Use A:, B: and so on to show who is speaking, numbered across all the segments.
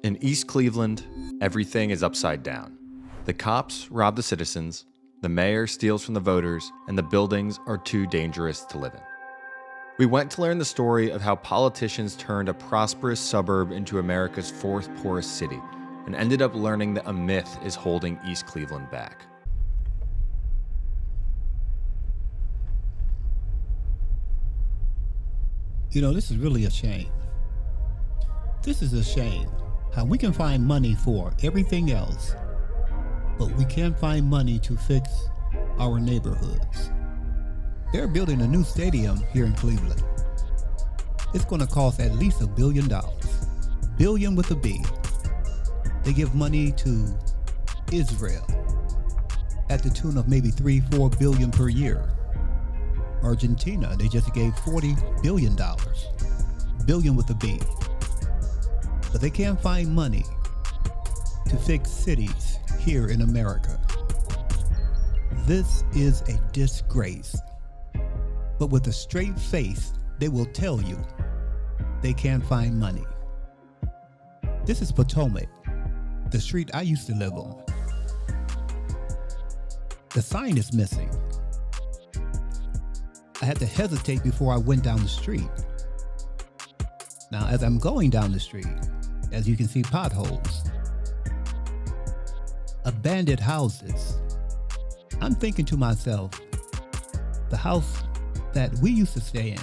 A: In East Cleveland, everything is upside down. The cops rob the citizens, the mayor steals from the voters, and the buildings are too dangerous to live in. We went to learn the story of how politicians turned a prosperous suburb into America's fourth poorest city, and ended up learning that a myth is holding East Cleveland back.
B: You know, this is really a shame. This is a shame. How we can find money for everything else, but we can't find money to fix our neighborhoods. They're building a new stadium here in Cleveland. It's going to cost at least $1 billion. Billion with a B. They give money to Israel at the tune of maybe $3-4 billion per year. Argentina, they just gave $40 billion. Billion with a B. But they can't find money to fix cities here in America. This is a disgrace. But with a straight face, they will tell you they can't find money. This is Potomac, the street I used to live on. The sign is missing. I had to hesitate before I went down the street. Now, as I'm going down the street, as you can see, potholes, abandoned houses. I'm thinking to myself, the house that we used to stay in,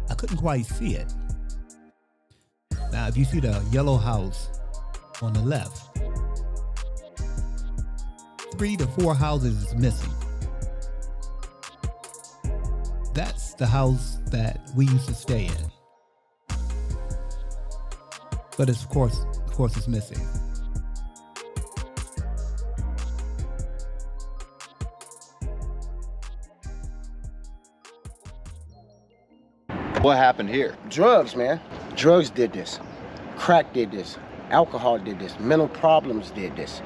B: I couldn't quite see it. Now, if you see the yellow house on the left, 3 to 4 houses is missing. That's the house that we used to stay in. But of course it's missing.
A: What happened here?
C: Drugs, man. Drugs did this. Crack did this. Alcohol did this. Mental problems did this.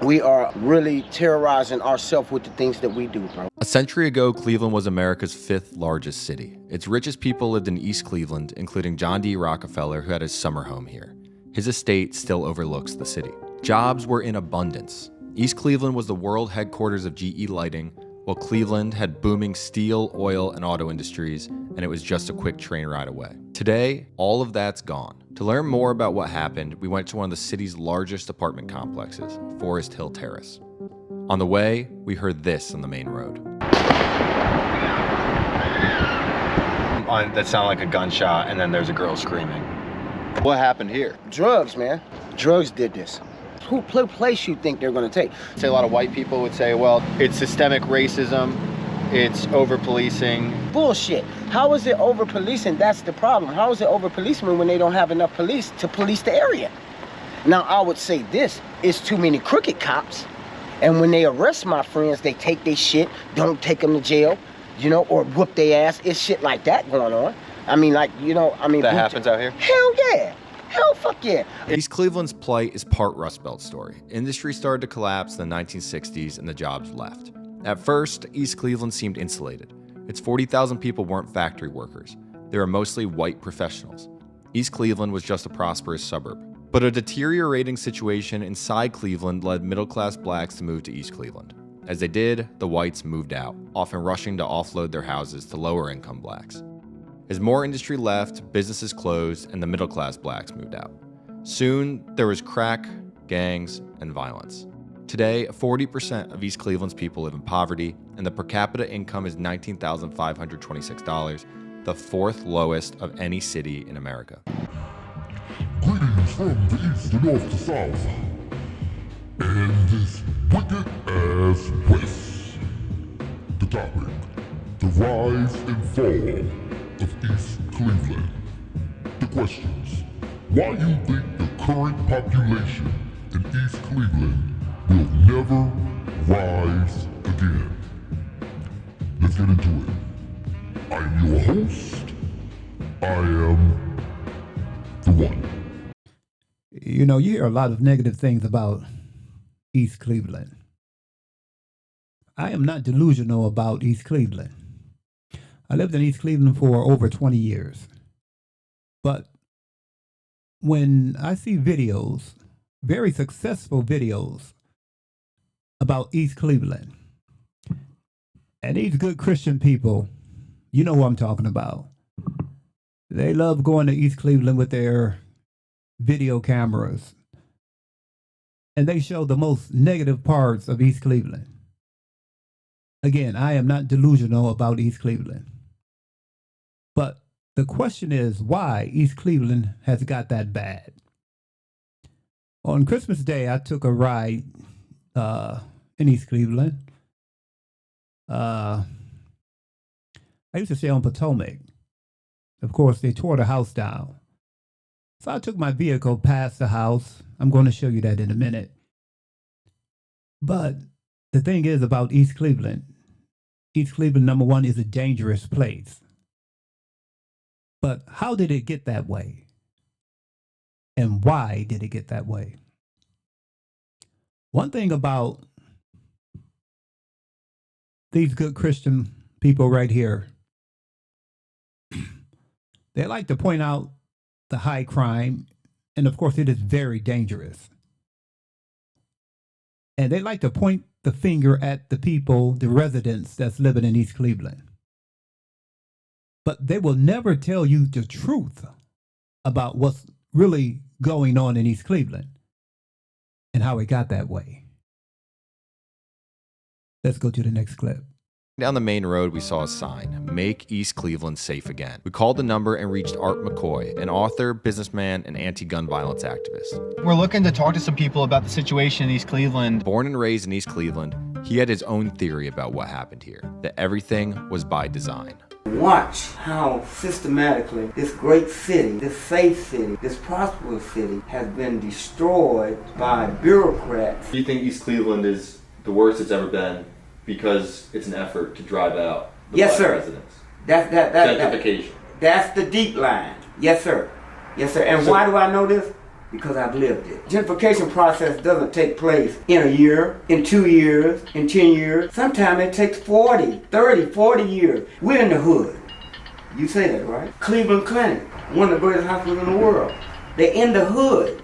C: We are really terrorizing ourselves with the things that we do, bro.
A: A century ago, Cleveland was America's 5th largest city. Its richest people lived in East Cleveland, including John D. Rockefeller, who had his summer home here. His estate still overlooks the city. Jobs were in abundance. East Cleveland was the world headquarters of GE Lighting, while Cleveland had booming steel, oil, and auto industries, and it was just a quick train ride away. Today, all of that's gone. To learn more about what happened, we went to one of the city's largest apartment complexes, Forest Hill Terrace. On the way, we heard this on the main road. That sounded like a gunshot, and then there's a girl screaming. What happened here?
C: Drugs, man. Drugs did this. Who place you think they're going to take?
A: Say a lot of white people would say, well, it's systemic racism, it's over-policing.
C: Bullshit. How is it over-policing? That's the problem. How is it over-policing when they don't have enough police to police the area? Now, I would say this, it's too many crooked cops. And when they arrest my friends, they take their shit, don't take them to jail, or whoop their ass. It's shit like that going on.
A: That happens out here?
C: Hell yeah. Hell fuck yeah.
A: East Cleveland's plight is part Rust Belt story. Industry started to collapse in the 1960s and the jobs left. At first, East Cleveland seemed insulated. Its 40,000 people weren't factory workers. They were mostly white professionals. East Cleveland was just a prosperous suburb. But a deteriorating situation inside Cleveland led middle-class blacks to move to East Cleveland. As they did, the whites moved out, often rushing to offload their houses to lower-income blacks. As more industry left, businesses closed, and the middle-class blacks moved out. Soon, there was crack, gangs, and violence. Today, 40% of East Cleveland's people live in poverty, and the per capita income is $19,526, the 4th lowest of any city in America.
D: Greetings from the east to north to south, and this wicked ass west. The topic, the rise and fall of East Cleveland. The questions, why you think the current population in East Cleveland will never rise again? Let's get into it. I'm your host. I am the one.
B: You hear a lot of negative things about East Cleveland. I am not delusional about East Cleveland. I lived in East Cleveland for over 20 years. But when I see videos, very successful videos about East Cleveland, and these good Christian people, you know who I'm talking about. They love going to East Cleveland with their video cameras, and they show the most negative parts of East Cleveland. Again, I am not delusional about East Cleveland, but the question is why East Cleveland has got that bad. On Christmas Day, I took a ride in East Cleveland. I used to stay on Potomac. Of course, they tore the house down. So I took my vehicle past the house. I'm going to show you that in a minute. But the thing is about East Cleveland, number one, is a dangerous place. But how did it get that way? And why did it get that way? One thing about these good Christian people right here, they like to point out the high crime, and of course it is very dangerous. And they like to point the finger at the people, the residents that's living in East Cleveland. But they will never tell you the truth about what's really going on in East Cleveland and how it got that way. Let's go to the next clip.
A: Down the main road, we saw a sign, "Make East Cleveland Safe Again." We called the number and reached Art McCoy, an author, businessman, and anti-gun violence activist.
E: We're looking to talk to some people about the situation in East Cleveland.
A: Born and raised in East Cleveland, he had his own theory about what happened here, that everything was by design.
C: Watch how systematically this great city, this safe city, this prosperous city has been destroyed by bureaucrats.
F: Do you think East Cleveland is the worst it's ever been because it's an effort to drive out the
C: Yes,
F: black
C: sir.
F: residents?
C: Gentrification.
F: Gentrification.
C: That's the deep line. Yes, sir. Yes, sir. And why do I know this? Because I've lived it. Gentrification process doesn't take place in a year, in 2 years, in 10 years. Sometimes it takes 40, 30, 40 years. We're in the hood. You say that, right? Cleveland Clinic, one of the greatest hospitals in the world. They're in the hood,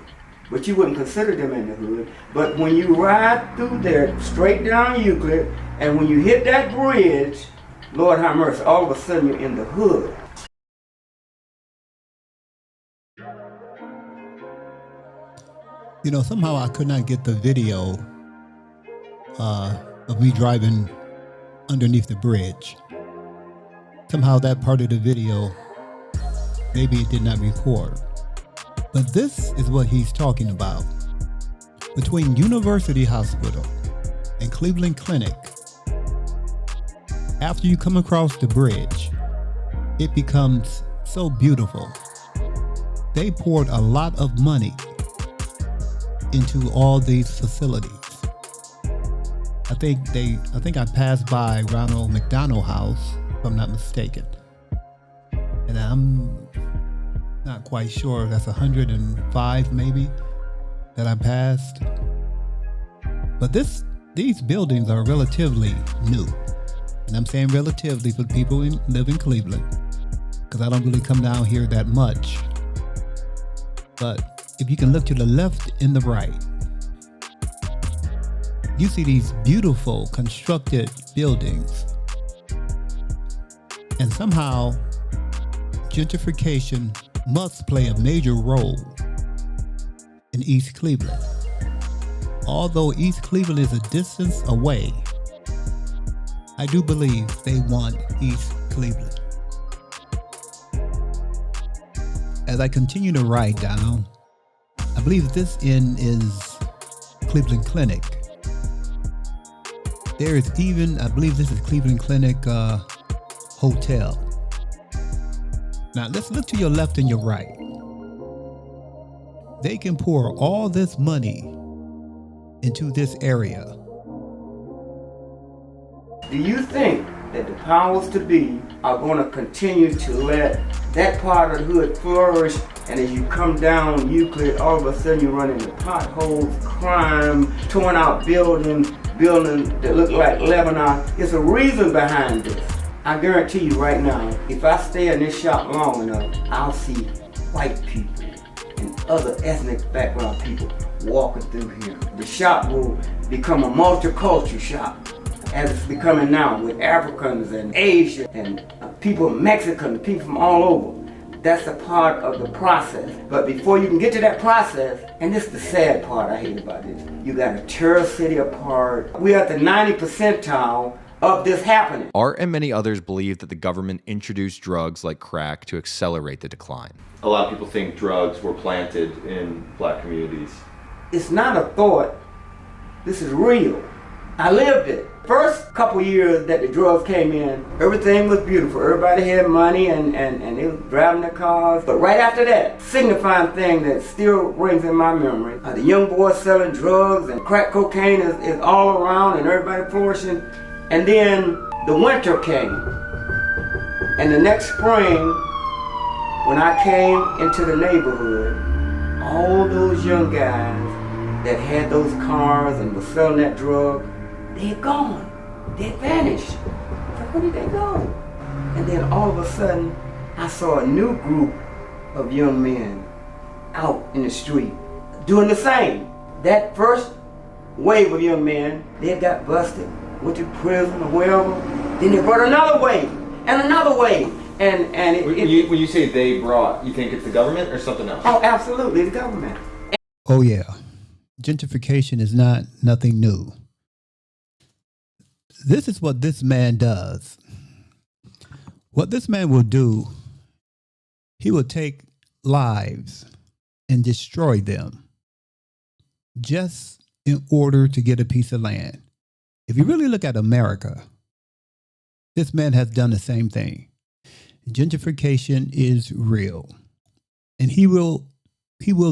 C: but you wouldn't consider them in the hood. But when you ride through there, straight down Euclid, and when you hit that bridge, Lord have mercy, all of a sudden you're in the hood.
B: You know, somehow I could not get the video of me driving underneath the bridge. Somehow that part of the video, maybe it did not record. But this is what he's talking about. Between University Hospital and Cleveland Clinic, after you come across the bridge, it becomes so beautiful. They poured a lot of money into all these facilities. I think I passed by Ronald McDonald House, if I'm not mistaken. And I'm not quite sure, that's 105 maybe that I passed. But these buildings are relatively new. And I'm saying relatively for people who live in Cleveland, because I don't really come down here that much. But if you can look to the left and the right, you see these beautiful constructed buildings. And somehow, gentrification must play a major role in East Cleveland. Although East Cleveland is a distance away, I do believe they want East Cleveland. As I continue to ride down, I believe this inn is Cleveland Clinic. There is even, I believe this is Cleveland Clinic Hotel. Now let's look to your left and your right. They can pour all this money into this area.
C: Do you think that the powers to be are going to continue to let that part of the hood flourish, and as you come down Euclid, all of a sudden you run into potholes, crime, torn out buildings that look like Lebanon? There's a reason behind this. I guarantee you right now, if I stay in this shop long enough, I'll see white people and other ethnic background people walking through here. The shop will become a multicultural shop, as it's becoming now, with Africans and Asian and people, Mexican, people from all over. That's a part of the process. But before you can get to that process, and this is the sad part I hate about this, you got to tear a city apart. We're at the 90th percentile of this happening.
A: Art and many others believe that the government introduced drugs like crack to accelerate the decline.
F: A lot of people think drugs were planted in black communities.
C: It's not a thought, this is real. I lived it. First couple years that the drugs came in, everything was beautiful. Everybody had money and they were driving their cars. But right after that, signifying thing that still rings in my memory, the young boys selling drugs and crack cocaine is all around and everybody flourishing. And then the winter came. And the next spring, when I came into the neighborhood, all those young guys that had those cars and were selling that drug, they had gone. They had vanished. So where did they go? And then all of a sudden, I saw a new group of young men out in the street doing the same. That first wave of young men, they had got busted, went to prison or wherever. Then they brought another wave and another wave. And
F: When you say they brought, you think it's the government or something else?
C: Oh, absolutely, the government.
B: Oh yeah, gentrification is not nothing new. This is what this man does. What this man will do, he will take lives and destroy them just in order to get a piece of land. If you really look at America, this man has done the same thing. Gentrification is real, and he will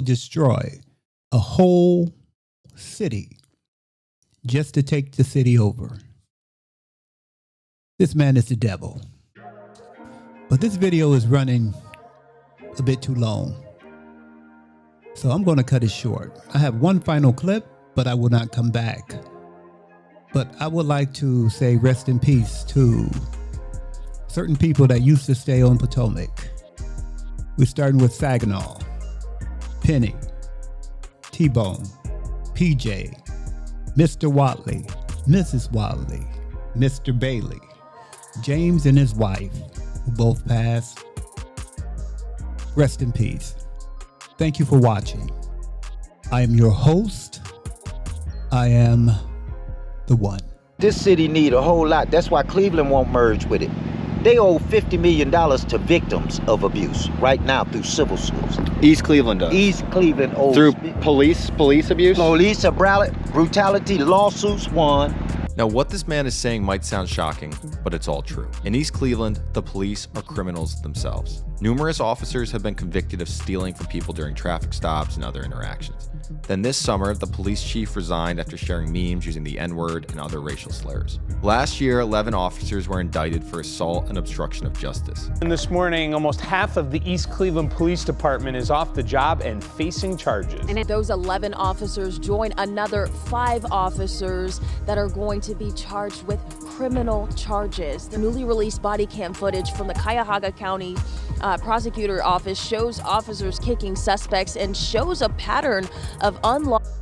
B: destroy a whole city just to take the city over. This man is the devil. But this video is running a bit too long, so I'm going to cut it short. I have one final clip, but I will not come back. But I would like to say rest in peace to certain people that used to stay on Potomac. We're starting with Saginaw, Penny, T-Bone, PJ, Mr. Watley, Mrs. Watley, Mr. Bailey, James and his wife, who both passed. Rest in peace. Thank you for watching. I am your host. I am the one.
G: This city need a whole lot. That's why Cleveland won't merge with it. They owe $50 million to victims of abuse right now through civil suits.
E: East Cleveland does.
G: East Cleveland owes
E: Through police abuse?
G: police brutality, lawsuits won.
A: Now, what this man is saying might sound shocking, but it's all true. In East Cleveland, the police are criminals themselves. Numerous officers have been convicted of stealing from people during traffic stops and other interactions. Then this summer, the police chief resigned after sharing memes using the N-word and other racial slurs. Last year, 11 officers were indicted for assault and obstruction of justice.
H: And this morning, almost half of the East Cleveland Police Department is off the job and facing charges.
I: And those 11 officers join another 5 officers that are going to be charged with criminal charges. The newly released body cam footage from the Cuyahoga County Prosecutor Office shows officers kicking suspects and shows a pattern of unlawful